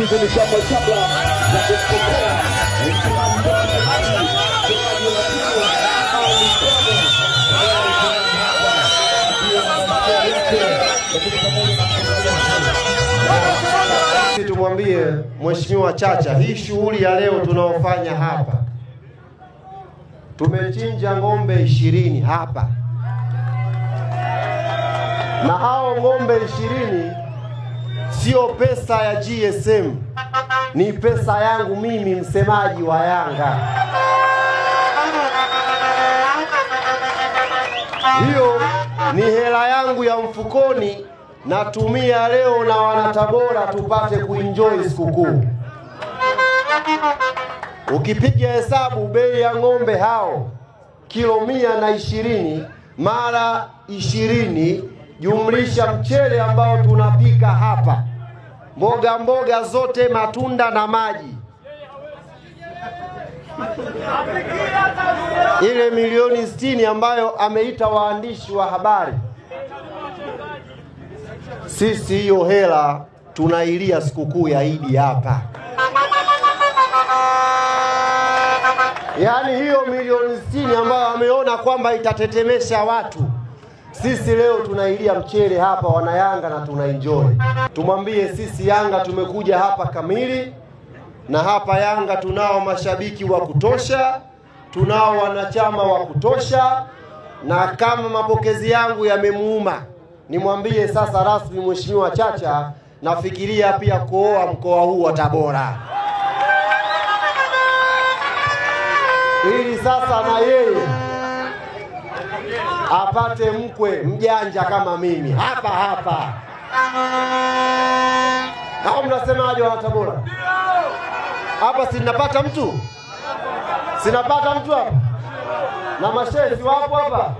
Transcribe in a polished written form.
hizo ni shamba kabla ya kutoka. Tumwambie Mheshimiwa Chacha, hii shughuli ya leo tunaofanya hapa, tumechinja ng'ombe 20 hapa, na hao ng'ombe 20 sio pesa ya GSM, ni pesa yangu mimi, msemaji wa Yanga. Hiyo ni hela yangu ya mfukoni, natumia leo na wanatabora tupate kuenjoy sikukuu. Ukipiga hesabu bei ya ng'ombe hao kilo 120 mara 20 jumlisha mchele ambao tunapika hapa, mboga zote, matunda na maji, ile milioni 60 ambayo ameita waandishi wa habari, sisi hiyo hela tunailia sikukuu ya Idi hapa. Yaani hiyo milioni 60 ambayo ameona kwamba itatetemesha watu, sisi leo tunailia mchele hapa wana Yanga na tunaenjoy. Tumwambie sisi Yanga tumekuja hapa kamili, na hapa Yanga tunao mashabiki wa kutosha, tunao wanachama wa kutosha, na kama mapokezi yangu yamemuuma, nimwambie sasa rasmi Mheshimiwa Chacha, nafikiria pia kuoa mkoa huu wa Tabora, ili sasa na yeye apate mkwe mjanja kama mimi hapa hapa. Hao mnasemaje wa Tabora? Hapa sinapata mtu? Sinapata mtu hapa? Na mashefi wapo hapa?